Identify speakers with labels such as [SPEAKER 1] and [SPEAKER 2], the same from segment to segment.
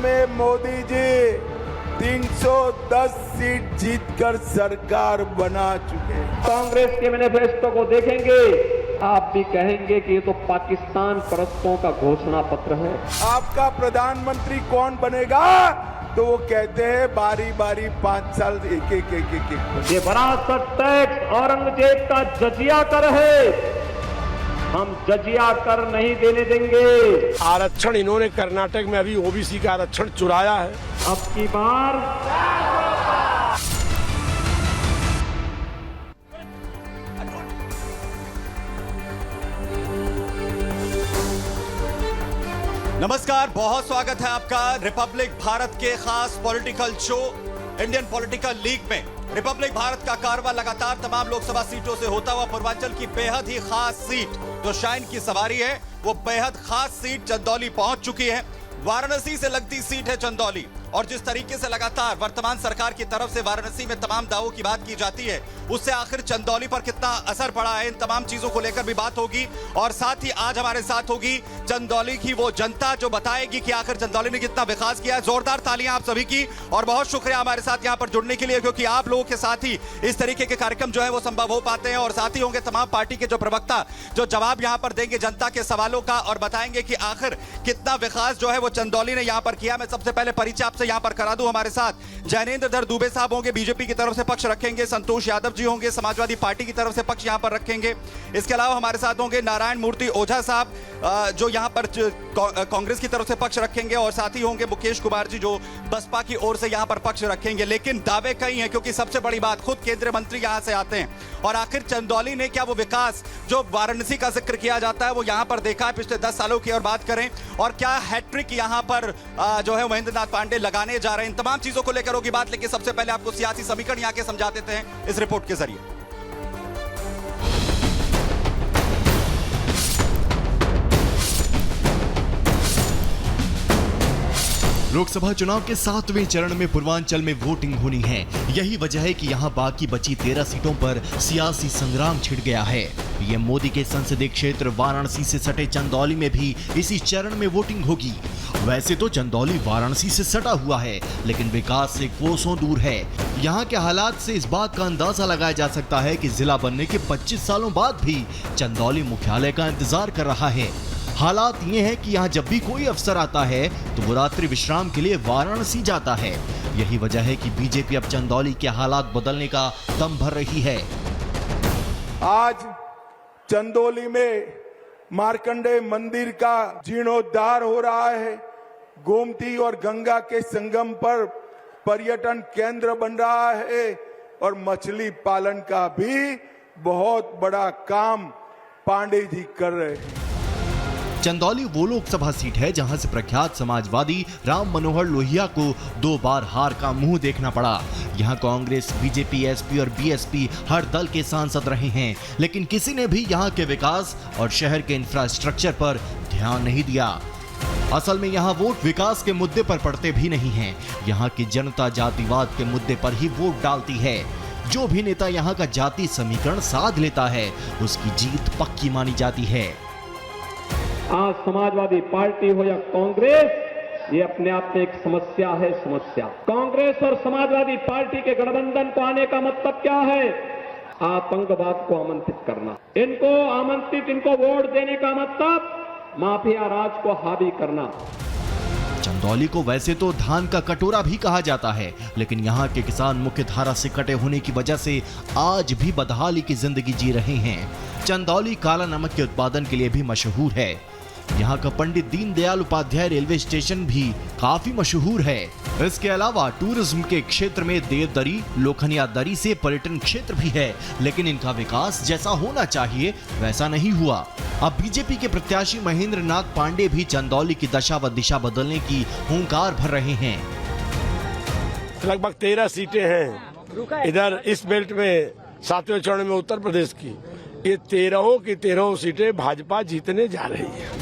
[SPEAKER 1] में मोदी जी 310 सीट जीतकर सरकार बना चुके हैं।
[SPEAKER 2] कांग्रेस के मैनिफेस्टो को देखेंगे, आप भी कहेंगे कि ये तो पाकिस्तान परस्तों का घोषणा पत्र है।
[SPEAKER 1] आपका प्रधानमंत्री कौन बनेगा? तो वो कहते हैं बारी बारी 5 साल एक।
[SPEAKER 2] ये विरासत टैक्स औरंगजेब का जजिया कर है, हम जजिया कर नहीं देने देंगे।
[SPEAKER 3] आरक्षण इन्होंने कर्नाटक में अभी ओबीसी का आरक्षण चुराया है।
[SPEAKER 2] अब की बार
[SPEAKER 4] नमस्कार, बहुत स्वागत है आपका रिपब्लिक भारत के खास political show Indian political league में। रिपब्लिक भारत का कारवा लगातार तमाम लोकसभा सीटों से होता हुआ पूर्वांचल की बेहद ही खास सीट जो शाइन की सवारी है, वो बेहद खास सीट चंदौली पहुंच चुकी है। वाराणसी से लगती सीट है चंदौली, और जिस तरीके से लगातार वर्तमान सरकार की तरफ से वाराणसी में तमाम दावों की बात की जाती है, उससे आखिर चंदौली पर कितना असर पड़ा है, इन तमाम चीजों को लेकर भी बात होगी। और साथ ही आज हमारे साथ होगी चंदौली की वो जनता जो बताएगी कि आखिर चंदौली ने कितना विकास किया है। जोरदार तालियां आप सभी की, और बहुत शुक्रिया हमारे साथ यहाँ पर जुड़ने के लिए, क्योंकि आप लोगों के साथ ही इस तरीके के कार्यक्रम जो है वो संभव हो पाते हैं। और साथ ही होंगे तमाम पार्टी के जो प्रवक्ता जो जवाब यहाँ पर देंगे जनता के सवालों का, और बताएंगे कि आखिर कितना विकास जो है वो चंदौली ने यहाँ पर किया। मैं सबसे पहले परिचय आपसे यहाँ पर करा दूं। हमारे साथ जैनेंद्र धर दुबे साहब होंगे, बीजेपी की तरफ से पक्ष रखेंगे। संतोष यादव जी होंगे, समाजवादी पार्टी की तरफ से पक्ष यहां पर रखेंगे। इसके अलावा हमारे साथ होंगे नारायण मूर्ति ओझा साहब, जो यहां पर कांग्रेस की तरफ से पक्ष रखेंगे। और साथ ही होंगे मुकेश कुमार जी जो बसपा की ओर से यहां पर पक्ष रखेंगे। लेकिन दावे कई हैं, क्योंकि सबसे बड़ी बात, खुद केंद्रीय मंत्री यहां से आते हैं। और आखिर चंदौली ने क्या वो विकास जो वाराणसी का जिक्र किया जाता है वो यहां पर देखा है पिछले 10 सालों की, और बात करें और क्या हैट्रिक यहां पर जो है महेंद्र नाथ पांडे लगाने जा रहे हैं, इन तमाम चीजों को लेकर होगी बात। लेकिन सबसे पहले आपको सियासी समीकरण यहां के समझा देते हैं इस रिपोर्ट के जरिए।
[SPEAKER 5] लोकसभा चुनाव के 7वें चरण में पूर्वांचल में वोटिंग होनी है। यही वजह है कि यहां बाकी बची 13 सीटों पर सियासी संग्राम छिड़ गया है। पीएम मोदी के संसदीय क्षेत्र वाराणसी से सटे चंदौली में भी इसी चरण में वोटिंग होगी। वैसे तो चंदौली वाराणसी से सटा हुआ है, लेकिन विकास से कोसों दूर है। यहाँ के हालात से इस बात का अंदाजा लगाया जा सकता है कि जिला बनने के 25 सालों बाद भी चंदौली मुख्यालय का इंतजार कर रहा है। हालात ये हैं कि यहाँ जब भी कोई अफसर आता है तो वो रात्रि विश्राम के लिए वाराणसी जाता है। यही वजह है कि बीजेपी अब चंदौली के हालात बदलने का दम भर रही है।
[SPEAKER 1] आज चंदौली में मार्कंडेय मंदिर का जीर्णोद्धार हो रहा है। गोमती और गंगा के संगम पर पर्यटन केंद्र बन रहा है, और मछली पालन का भी बहुत बड़ा काम पांडे जी कर रहे हैं।
[SPEAKER 5] चंदौली वो लोकसभा सीट है जहां से प्रख्यात समाजवादी राम मनोहर लोहिया को 2 बार हार का मुंह देखना पड़ा। यहां कांग्रेस, बीजेपी, एसपी और बीएसपी हर दल के सांसद रहे हैं, लेकिन किसी ने भी यहां के विकास और शहर के इंफ्रास्ट्रक्चर पर ध्यान नहीं दिया। असल में यहाँ वोट विकास के मुद्दे पर पड़ते भी नहीं हैं। यहाँ की जनता जातिवाद के मुद्दे पर ही वोट डालती है। जो भी नेता यहाँ का जाति समीकरण साध लेता है उसकी जीत पक्की मानी जाती है।
[SPEAKER 2] आज समाजवादी पार्टी हो या कांग्रेस, ये अपने आप में एक समस्या है। समस्या कांग्रेस और समाजवादी पार्टी के गठबंधन को आने का मतलब क्या है? आतंकवाद को आमंत्रित करना। इनको वोट देने का मतलब माफिया राज को हावी करना।
[SPEAKER 5] चंदौली को वैसे तो धान का कटोरा भी कहा जाता है, लेकिन यहाँ के किसान मुख्य धारा से कटे होने की वजह से आज भी बदहाली की जिंदगी जी रहे हैं। चंदौली काला नमक के उत्पादन के लिए भी मशहूर है। यहाँ का पंडित दीनदयाल उपाध्याय रेलवे स्टेशन भी काफी मशहूर है। इसके अलावा टूरिज्म के क्षेत्र में देवदरी, लोखनिया दरी से पर्यटन क्षेत्र भी है, लेकिन इनका विकास जैसा होना चाहिए वैसा नहीं हुआ। अब बीजेपी के प्रत्याशी महेंद्र नाथ पांडे भी चंदौली की दशा व दिशा बदलने की हुंकार भर रहे हैं।
[SPEAKER 3] लगभग 13 सीटें हैं इधर इस बेल्ट में, 7वें चरण में उत्तर प्रदेश की। ये 13 की 13 सीटें भाजपा जीतने जा रही है।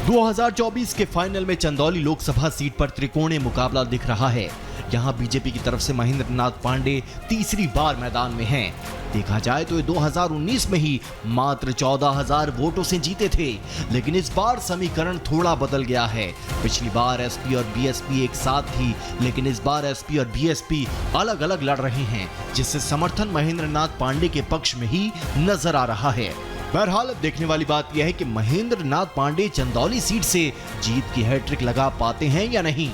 [SPEAKER 5] 2024 के फाइनल में चंदौली लोकसभा सीट पर त्रिकोणीय मुकाबला दिख रहा है। यहाँ बीजेपी की तरफ से महेंद्र नाथ पांडे तीसरी बार मैदान में हैं। देखा जाए तो ये 2019 में ही मात्र 14,000 वोटों से जीते थे, लेकिन इस बार समीकरण थोड़ा बदल गया है। पिछली बार एसपी और बीएसपी एक साथ थी, लेकिन इस बार एसपी और बीएसपी अलग अलग लड़ रहे हैं, जिससे समर्थन महेंद्र नाथ पांडे के पक्ष में ही नजर आ रहा है। बहरहाल अब देखने वाली बात यह है कि महेंद्र नाथ पांडे चंदौली सीट से जीत की हैट्रिक लगा पाते हैं या नहीं।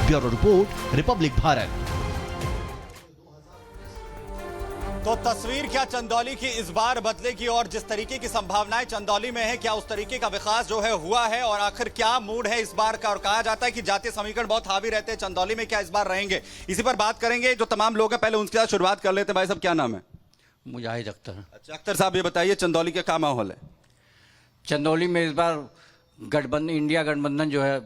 [SPEAKER 5] Bureau report, Republic Bharat.
[SPEAKER 4] तो तस्वीर क्या चंदौली की इस बार बदलेगी और जिस तरीके की संभावनाएं चंदौली में है, क्या उस तरीके का विकास जो है हुआ है और आखिर क्या मूड है इस बार का। और कहा जाता है कि जातीय समीकरण बहुत हावी रहते हैं, चंदौली में क्या इस बार रहेंगे, इसी पर बात करेंगे। जो तमाम लोग हैं पहले उनके साथ शुरुआत कर लेते हैं। भाई साहब क्या नाम है?
[SPEAKER 6] मुजाहिद अख्तर।
[SPEAKER 4] अच्छा अख्तर साहब ये बताइए चंदौली का क्या माहौल है?
[SPEAKER 6] चंदौली में इस बार गठबंधन, इंडिया गठबंधन जो है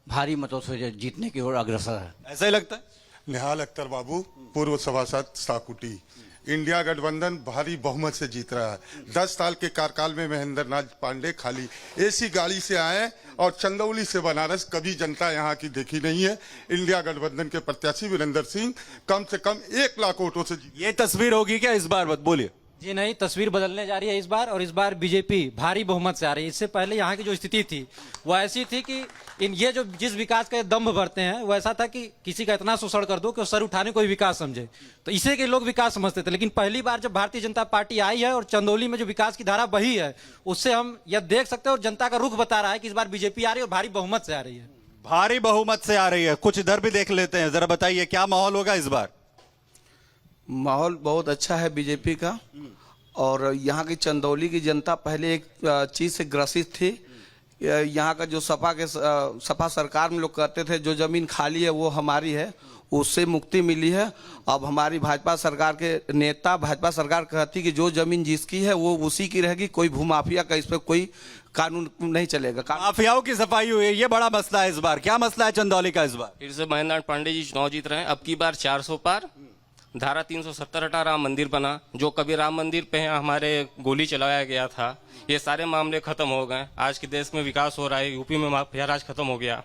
[SPEAKER 6] भारी मतों से जीतने की ओर अग्रसर है।
[SPEAKER 4] ऐसा ही लगता है?
[SPEAKER 7] निहाल अख्तर बाबू, पूर्व सभासद साकुटी। इंडिया गठबंधन भारी बहुमत से जीत रहा है। 10 साल के कार्यकाल में महेंद्र नाथ पांडे खाली एसी गाड़ी से आए और चंदौली से बनारस कभी जनता यहाँ की देखी नहीं है। इंडिया गठबंधन के प्रत्याशी वीरेंद्र सिंह कम से कम 1 लाख वोटों से जीते।
[SPEAKER 4] ये तस्वीर होगी क्या इस बार? बोलिए।
[SPEAKER 8] जी नहीं, तस्वीर बदलने जा रही है इस बार, और इस बार बीजेपी भारी बहुमत से आ रही है। इससे पहले यहाँ की जो स्थिति थी वो ऐसी थी कि ये जो जिस विकास का दम्भ भरते हैं वो ऐसा था कि किसी का इतना शोषण कर दो कि वो सर उठाने को भी विकास समझे, तो इसे के लोग विकास समझते थे। लेकिन पहली बार जब भारतीय जनता पार्टी आई है और चंदौली में जो विकास की धारा बही है, उससे हम यह देख सकते हैं और जनता का रुख बता रहा है कि इस बार बीजेपी आ रही है और भारी बहुमत से आ रही है।
[SPEAKER 4] भारी बहुमत से आ रही है। कुछ इधर भी देख लेते हैं, जरा बताइए क्या माहौल होगा इस बार?
[SPEAKER 9] माहौल बहुत अच्छा है बीजेपी का, और यहाँ की चंदौली की जनता पहले एक चीज से ग्रसित थी। यहाँ का जो सपा सरकार में लोग कहते थे जो जमीन खाली है वो हमारी है, उससे मुक्ति मिली है। अब हमारी भाजपा सरकार के नेता, भाजपा सरकार कहती कि जो जमीन जिसकी है वो उसी की रहेगी, कोई भूमाफिया का इस पर कोई कानून नहीं चलेगा।
[SPEAKER 4] माफियाओं की सफाई हुई है, ये बड़ा मसला है इस बार। क्या मसला है चंदौली का इस बार?
[SPEAKER 10] फिर से महेंद्र नाथ पांडे जी चुनाव जीत रहे हैं। अब की बार 400 पार, धारा 370 हटा, राम मंदिर बना। जो कभी राम मंदिर पे हमारे गोली चलाया गया था, ये सारे मामले खत्म हो गए। आज के देश में विकास हो रहा है, यूपी में माफिया राज खत्म हो गया।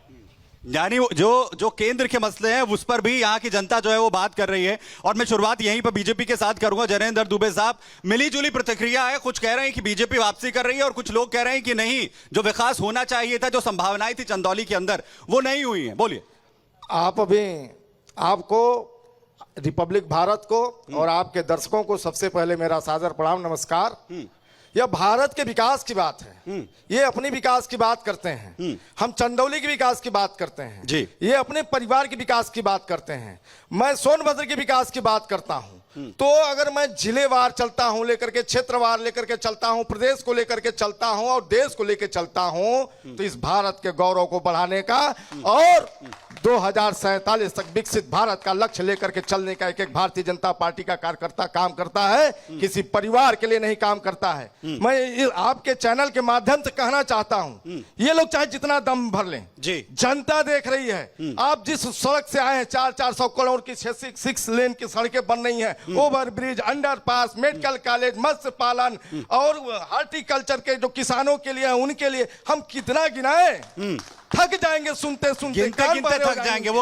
[SPEAKER 4] यानी जो केंद्र के मसले हैं उस पर भी यहाँ की जनता जो है वो बात कर रही है। और मैं शुरुआत यहीं पर बीजेपी के साथ करूंगा। जयेंद्र दुबे साहब, मिली जुली प्रतिक्रिया है। कुछ कह रहे हैं कि बीजेपी वापसी कर रही है और कुछ लोग कह रहे हैं कि नहीं, जो विकास होना चाहिए था, जो संभावनाएं थी चंदौली के अंदर, वो नहीं हुई है। बोलिए।
[SPEAKER 11] आपको, रिपब्लिक भारत को और आपके दर्शकों को सबसे पहले मेरा सादर प्रणाम, नमस्कार। यह भारत के विकास की बात है, ये अपनी विकास की बात करते हैं। हम चंदौली के विकास की बात करते हैं
[SPEAKER 4] जी।
[SPEAKER 11] ये अपने परिवार के विकास की बात करते हैं। मैं सोनभद्र के विकास की बात करता हूं। तो अगर मैं जिलेवार चलता हूं, लेकर के क्षेत्रवार लेकर के चलता हूं, प्रदेश को लेकर के चलता हूं और देश को लेकर चलता हूं, तो इस भारत के गौरव को बढ़ाने का और 2047 तक विकसित भारत का लक्ष्य लेकर के चलने का एक भारतीय जनता पार्टी का कार्यकर्ता काम करता है, किसी परिवार के लिए नहीं काम करता है। मैं आपके चैनल के माध्यम से कहना चाहता हूं, ये लोग चाहे जितना दम भर लें
[SPEAKER 4] जी,
[SPEAKER 11] जनता देख रही है। आप जिस सड़क से आए हैं, 400 करोड़ की 6 लेन की सड़कें बन रही हैं, over bridge, underpass, medical college, मत्स्य पालन और हॉर्टिकल्चर के जो किसानों के लिए, उनके लिए हम कितना गिनाएं? थक जाएंगे सुनते सुनते,
[SPEAKER 4] गिनते गिनते थक जाएंगे। वो